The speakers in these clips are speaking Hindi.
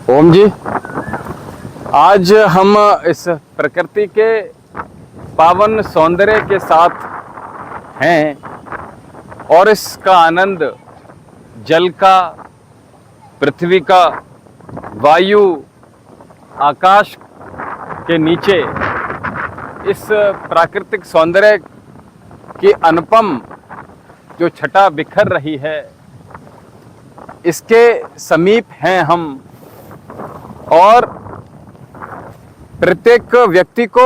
ओम जी। आज हम इस प्रकृति के पावन सौंदर्य के साथ हैं और इसका आनंद जल का, पृथ्वी का, वायु, आकाश के नीचे इस प्राकृतिक सौंदर्य की अनुपम जो छटा बिखर रही है, इसके समीप हैं हम। और प्रत्येक व्यक्ति को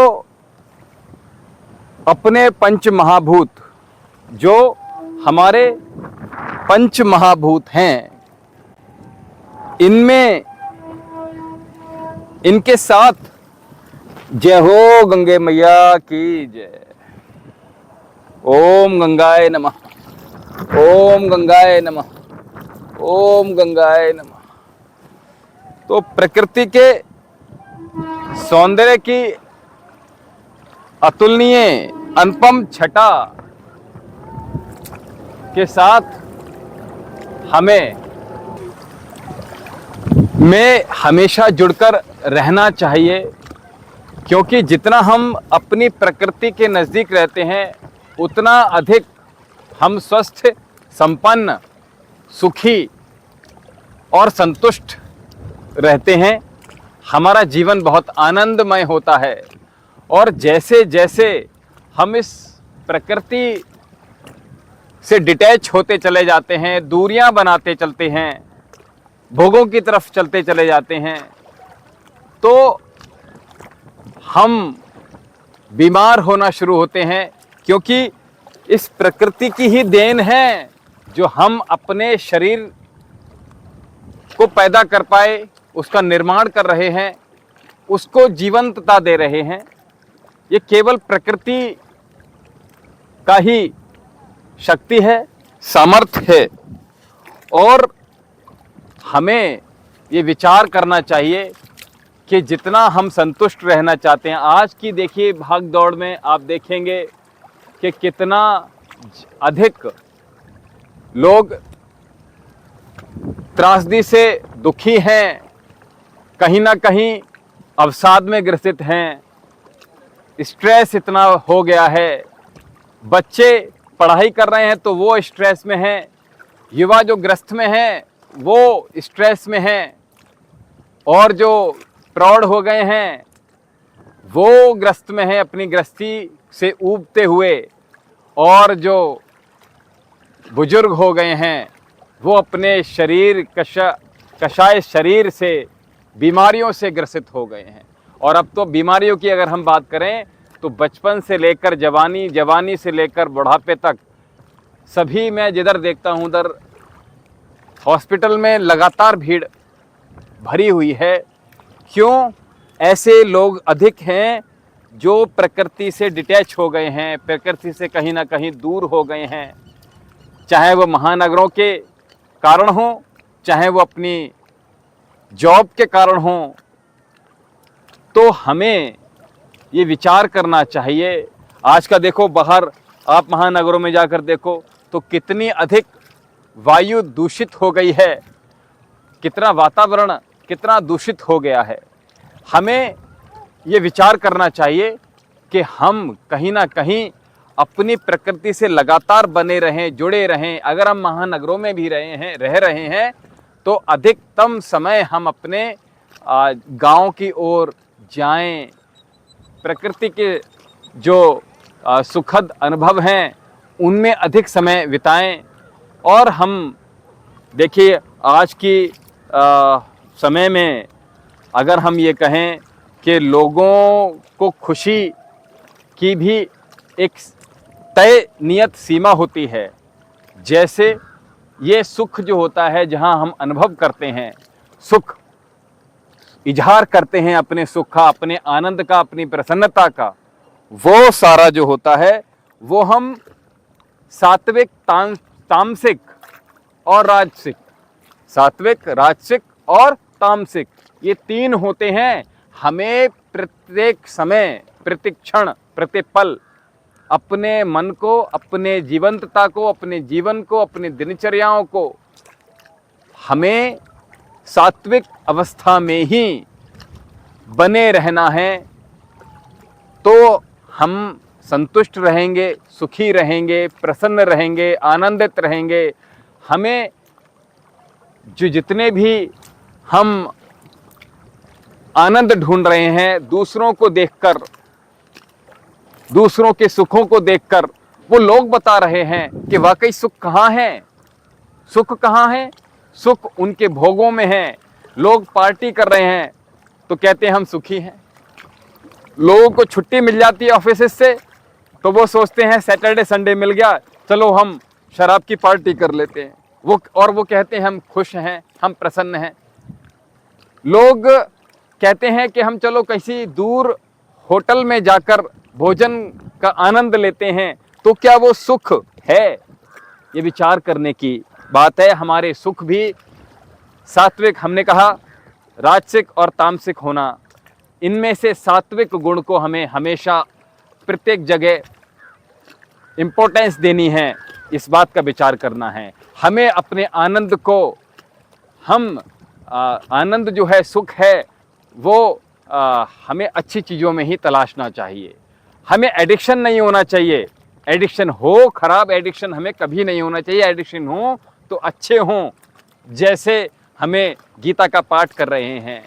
अपने पंच महाभूत, जो हमारे पंच महाभूत हैं, इनमें इनके साथ जय हो गंगे मैया की जय। ओम गंगाए नमः, ओम गंगाए नमः, ओम गंगाए नमः। तो प्रकृति के सौंदर्य की अतुलनीय अनुपम छटा के साथ हमें हमेशा जुड़कर रहना चाहिए, क्योंकि जितना हम अपनी प्रकृति के नज़दीक रहते हैं उतना अधिक हम स्वस्थ, संपन्न, सुखी और संतुष्ट रहते हैं। हमारा जीवन बहुत आनंदमय होता है। और जैसे जैसे हम इस प्रकृति से डिटैच होते चले जाते हैं, दूरियां बनाते चलते हैं, भोगों की तरफ चलते चले जाते हैं, तो हम बीमार होना शुरू होते हैं। क्योंकि इस प्रकृति की ही देन है जो हम अपने शरीर को पैदा कर पाए, उसका निर्माण कर रहे हैं, उसको जीवंतता दे रहे हैं। ये केवल प्रकृति का ही शक्ति है, सामर्थ्य है। और हमें ये विचार करना चाहिए कि जितना हम संतुष्ट रहना चाहते हैं, आज की देखिए भाग दौड़ में आप देखेंगे कि कितना अधिक लोग त्रासदी से दुखी हैं, कहीं ना कहीं अवसाद में ग्रसित हैं, स्ट्रेस इतना हो गया है। बच्चे पढ़ाई कर रहे हैं तो वो स्ट्रेस में हैं, युवा जो ग्रस्त में हैं वो स्ट्रेस में हैं, और जो प्रौढ़ हो गए हैं वो ग्रस्त में हैं अपनी गृहस्थी से ऊबते हुए, और जो बुजुर्ग हो गए हैं वो अपने शरीर कषाय शरीर से बीमारियों से ग्रसित हो गए हैं। और अब तो बीमारियों की अगर हम बात करें तो बचपन से लेकर जवानी, जवानी से लेकर बुढ़ापे तक सभी, मैं जिधर देखता हूँ उधर हॉस्पिटल में लगातार भीड़ भरी हुई है। क्यों? ऐसे लोग अधिक हैं जो प्रकृति से डिटैच हो गए हैं, प्रकृति से कहीं ना कहीं दूर हो गए हैं, चाहे वो महानगरों के कारण हो, चाहे वो अपनी जॉब के कारण हो। तो हमें ये विचार करना चाहिए। आज का देखो, बाहर आप महानगरों में जाकर देखो तो कितनी अधिक वायु दूषित हो गई है, कितना वातावरण कितना दूषित हो गया है। हमें ये विचार करना चाहिए कि हम कहीं ना कहीं अपनी प्रकृति से लगातार बने रहें, जुड़े रहें। अगर हम महानगरों में भी रह रहे हैं तो अधिकतम समय हम अपने गांव की ओर जाएं, प्रकृति के जो सुखद अनुभव हैं उनमें अधिक समय बिताएं। और हम देखिए आज की समय में अगर हम ये कहें कि लोगों को खुशी की भी एक तय नियत सीमा होती है। जैसे ये सुख जो होता है, जहाँ हम अनुभव करते हैं, सुख इजहार करते हैं अपने सुख का, अपने आनंद का, अपनी प्रसन्नता का, वो सारा जो होता है वो हम सात्विक, तामसिक और राजसिक, सात्विक, राजसिक और तामसिक, ये तीन होते हैं। हमें प्रत्येक समय, प्रत्येक क्षण, प्रत्येक पल अपने मन को, अपने जीवंतता को, अपने जीवन को, अपनी दिनचर्याओं को हमें सात्विक अवस्था में ही बने रहना है, तो हम संतुष्ट रहेंगे, सुखी रहेंगे, प्रसन्न रहेंगे, आनंदित रहेंगे। हमें जो जितने भी हम आनंद ढूंढ रहे हैं दूसरों को देखकर, दूसरों के सुखों को देखकर, वो लोग बता रहे हैं कि वाकई सुख कहाँ है, सुख कहाँ है। सुख उनके भोगों में है। लोग पार्टी कर रहे हैं तो कहते हैं हम सुखी हैं। लोगों को छुट्टी मिल जाती है ऑफिस से तो वो सोचते हैं सैटरडे संडे मिल गया, चलो हम शराब की पार्टी कर लेते हैं। वो कहते हैं हम खुश हैं, हम प्रसन्न हैं। लोग कहते हैं कि हम चलो किसी दूर होटल में जाकर भोजन का आनंद लेते हैं, तो क्या वो सुख है? ये विचार करने की बात है। हमारे सुख भी सात्विक, हमने कहा राजसिक और तामसिक होना, इनमें से सात्विक गुण को हमें हमेशा प्रत्येक जगह इम्पोर्टेंस देनी है। इस बात का विचार करना है। हमें अपने आनंद को, आनंद जो है, सुख है, वो हमें अच्छी चीज़ों में ही तलाशना चाहिए। हमें एडिक्शन नहीं होना चाहिए। एडिक्शन हो, खराब एडिक्शन हमें कभी नहीं होना चाहिए। एडिक्शन हो तो अच्छे हों, जैसे हमें गीता का पाठ कर रहे हैं,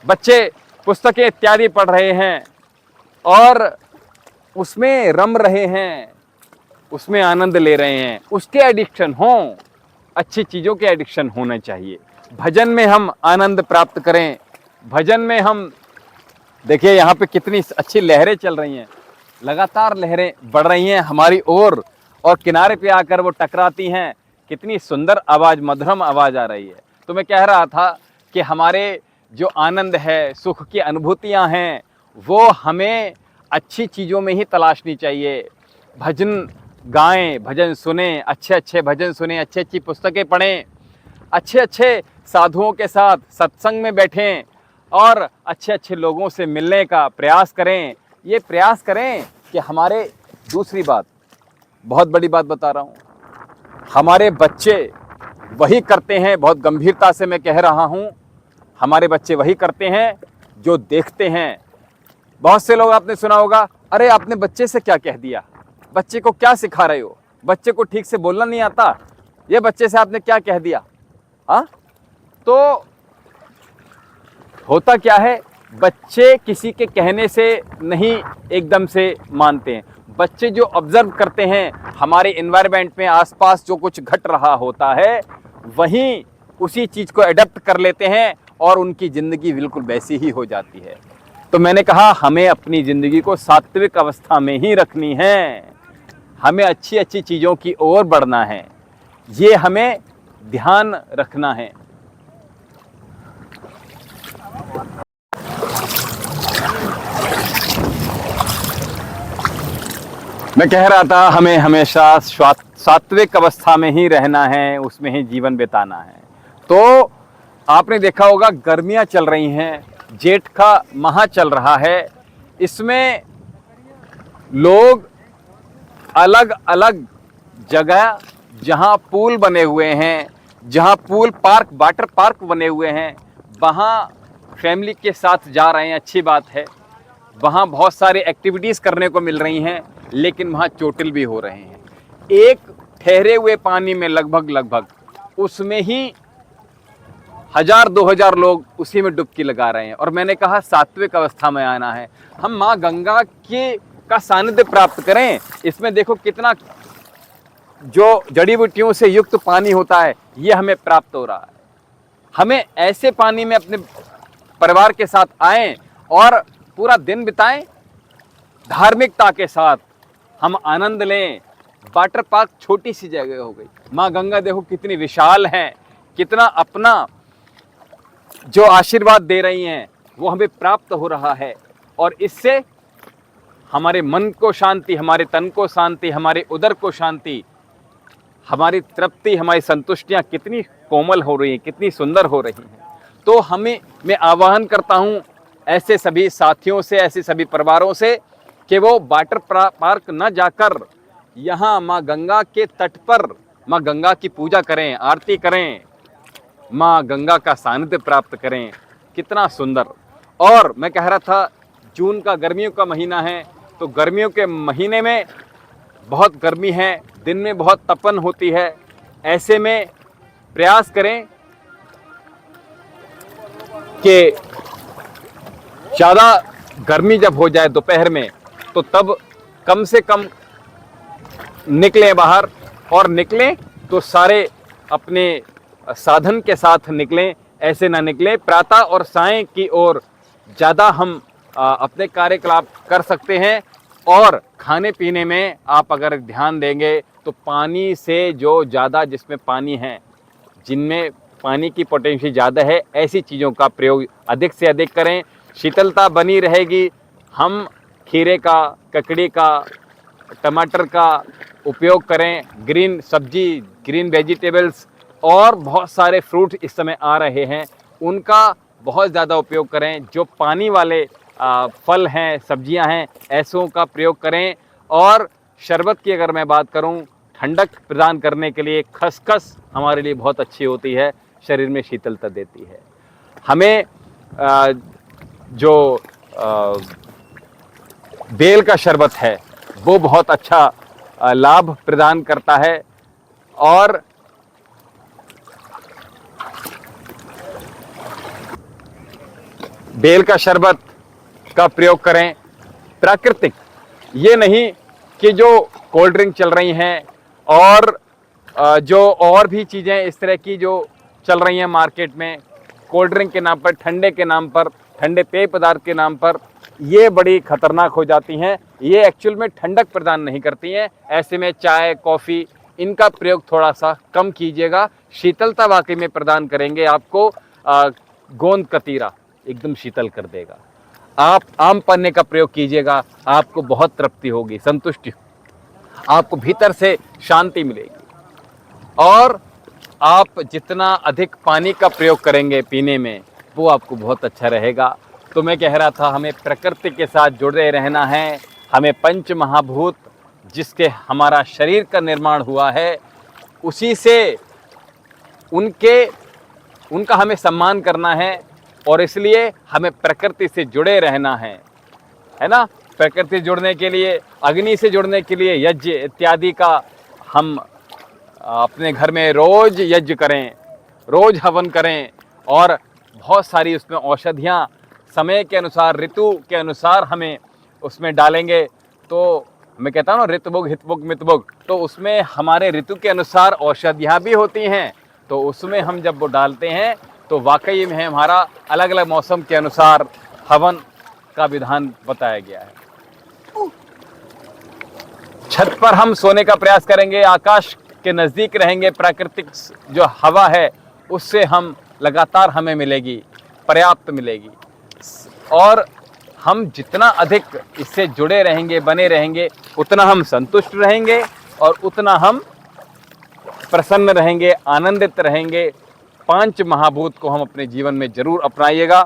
बच्चे पुस्तकें इत्यादि पढ़ रहे हैं और उसमें रम रहे हैं, उसमें आनंद ले रहे हैं, उसके एडिक्शन हों। अच्छी चीज़ों के एडिक्शन होना चाहिए। भजन में हम आनंद प्राप्त करें। भजन में हम देखिए यहाँ पे कितनी अच्छी लहरें चल रही हैं, लगातार लहरें बढ़ रही हैं हमारी ओर, और किनारे पे आकर वो टकराती हैं। कितनी सुंदर आवाज़, मधुरम आवाज़ आ रही है। तो मैं कह रहा था कि हमारे जो आनंद है, सुख की अनुभूतियाँ हैं, वो हमें अच्छी चीज़ों में ही तलाशनी चाहिए। भजन गाएं, भजन सुने, अच्छे अच्छे भजन सुने, अच्छी अच्छी पुस्तकें पढ़ें, अच्छे अच्छे साधुओं के साथ सत्संग में बैठें और अच्छे अच्छे लोगों से मिलने का प्रयास करें। ये प्रयास करें कि हमारे, दूसरी बात, बहुत बड़ी बात बता रहा हूँ, हमारे बच्चे वही करते हैं, बहुत गंभीरता से मैं कह रहा हूँ, हमारे बच्चे वही करते हैं जो देखते हैं। बहुत से लोग, आपने सुना होगा, अरे आपने बच्चे से क्या कह दिया, बच्चे को क्या सिखा रहे हो, बच्चे को ठीक से बोलना नहीं आता, ये बच्चे से आपने क्या कह दिया। हाँ, तो होता क्या है, बच्चे किसी के कहने से नहीं एकदम से मानते हैं। बच्चे जो ऑब्जर्व करते हैं हमारे एनवायरनमेंट में, आसपास जो कुछ घट रहा होता है, वहीं उसी चीज़ को एडप्ट कर लेते हैं और उनकी ज़िंदगी बिल्कुल वैसी ही हो जाती है। तो मैंने कहा हमें अपनी ज़िंदगी को सात्विक अवस्था में ही रखनी है। हमें अच्छी अच्छी चीज़ों की ओर बढ़ना है, ये हमें ध्यान रखना है। मैं कह रहा था हमें हमेशा सात्विक अवस्था में ही रहना है, उसमें ही जीवन बिताना है। तो आपने देखा होगा गर्मियां चल रही हैं, जेठ का माह चल रहा है, इसमें लोग अलग अलग जगह जहां पूल बने हुए हैं, जहां पूल पार्क, वाटर पार्क बने हुए हैं, वहां फैमिली के साथ जा रहे हैं, अच्छी बात है। वहाँ बहुत सारी एक्टिविटीज़ करने को मिल रही हैं, लेकिन वहाँ चोटिल भी हो रहे हैं। एक ठहरे हुए पानी में लगभग उसमें ही 1000-2000 लोग उसी में डुबकी लगा रहे हैं। और मैंने कहा सात्विक अवस्था में आना है, हम माँ गंगा का सानिध्य प्राप्त करें। इसमें देखो कितना जो जड़ी बूटियों से युक्त पानी होता है, ये हमें प्राप्त हो रहा है। हमें ऐसे पानी में अपने परिवार के साथ आएं और पूरा दिन बिताएं, धार्मिकता के साथ हम आनंद लें। वाटर पार्क छोटी सी जगह हो गई, माँ गंगा देखो कितनी विशाल है, कितना अपना जो आशीर्वाद दे रही हैं वो हमें प्राप्त हो रहा है। और इससे हमारे मन को शांति, हमारे तन को शांति, हमारे उदर को शांति, हमारी तृप्ति, हमारी संतुष्टियाँ कितनी कोमल हो रही हैं, कितनी सुंदर हो रही हैं। तो मैं आह्वान करता हूँ ऐसे सभी साथियों से, ऐसे सभी परिवारों से कि वो वाटर पार्क न जाकर यहाँ माँ गंगा के तट पर माँ गंगा की पूजा करें, आरती करें, माँ गंगा का सानिध्य प्राप्त करें। कितना सुंदर। और मैं कह रहा था जून का गर्मियों का महीना है, तो गर्मियों के महीने में बहुत गर्मी है, दिन में बहुत तपन होती है। ऐसे में प्रयास करें कि ज़्यादा गर्मी जब हो जाए दोपहर में, तो तब कम से कम निकलें बाहर, और निकलें तो सारे अपने साधन के साथ निकलें, ऐसे ना निकलें। प्रातः और सायं की ओर ज़्यादा हम अपने कार्यकलाप कर सकते हैं। और खाने पीने में आप अगर ध्यान देंगे तो पानी से जो ज़्यादा जिसमें पानी है, जिनमें पानी की पोटेंशियल ज़्यादा है, ऐसी चीज़ों का प्रयोग अधिक से अधिक करें। शीतलता बनी रहेगी। हम खीरे का, ककड़ी का, टमाटर का उपयोग करें, ग्रीन सब्जी, ग्रीन वेजिटेबल्स, और बहुत सारे फ्रूट इस समय आ रहे हैं, उनका बहुत ज़्यादा उपयोग करें। जो पानी वाले फल हैं, सब्जियां हैं, ऐसों का प्रयोग करें। और शरबत की अगर मैं बात करूं, ठंडक प्रदान करने के लिए खसखस हमारे लिए बहुत अच्छी होती है, शरीर में शीतलता देती है। हमें जो बेल का शरबत है वो बहुत अच्छा लाभ प्रदान करता है। और बेल का शरबत का प्रयोग करें, प्राकृतिक। ये नहीं कि जो कोल्ड ड्रिंक चल रही हैं और जो और भी चीज़ें इस तरह की जो चल रही हैं मार्केट में, कोल्ड ड्रिंक के नाम पर, ठंडे के नाम पर, ठंडे पेय पदार्थ के नाम पर, ये बड़ी खतरनाक हो जाती हैं। ये एक्चुअल में ठंडक प्रदान नहीं करती हैं। ऐसे में चाय, कॉफ़ी, इनका प्रयोग थोड़ा सा कम कीजिएगा। शीतलता वाकई में प्रदान करेंगे आपको। गोंद कतीरा एकदम शीतल कर देगा। आप आम पन्ने का प्रयोग कीजिएगा, आपको बहुत तृप्ति होगी, संतुष्टि, आपको भीतर से शांति मिलेगी। और आप जितना अधिक पानी का प्रयोग करेंगे पीने में, वो आपको बहुत अच्छा रहेगा। तो मैं कह रहा था हमें प्रकृति के साथ जुड़े रहना है। हमें पंच महाभूत, जिसके हमारा शरीर का निर्माण हुआ है, उसी से उनका हमें सम्मान करना है। और इसलिए हमें प्रकृति से जुड़े रहना है ना। प्रकृति से जुड़ने के लिए, अग्नि से जुड़ने के लिए यज्ञ इत्यादि का हम अपने घर में रोज यज्ञ करें, रोज हवन करें। और बहुत सारी उसमें औषधियाँ समय के अनुसार, ऋतु के अनुसार हमें उसमें डालेंगे। तो मैं कहता हूँ ना, ऋतुभुग हितभुग मितभुग, तो उसमें हमारे ऋतु के अनुसार औषधियाँ भी होती हैं। तो उसमें हम जब वो डालते हैं तो वाकई में हमारा अलग अलग मौसम के अनुसार हवन का विधान बताया गया है। छत पर हम सोने का प्रयास करेंगे, आकाश के नज़दीक रहेंगे। प्राकृतिक जो हवा है उससे हम लगातार हमें मिलेगी, पर्याप्त मिलेगी। और हम जितना अधिक इससे जुड़े रहेंगे, बने रहेंगे, उतना हम संतुष्ट रहेंगे और उतना हम प्रसन्न रहेंगे, आनंदित रहेंगे। 5 महाभूत को हम अपने जीवन में जरूर अपनाइएगा।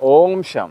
ओम शम।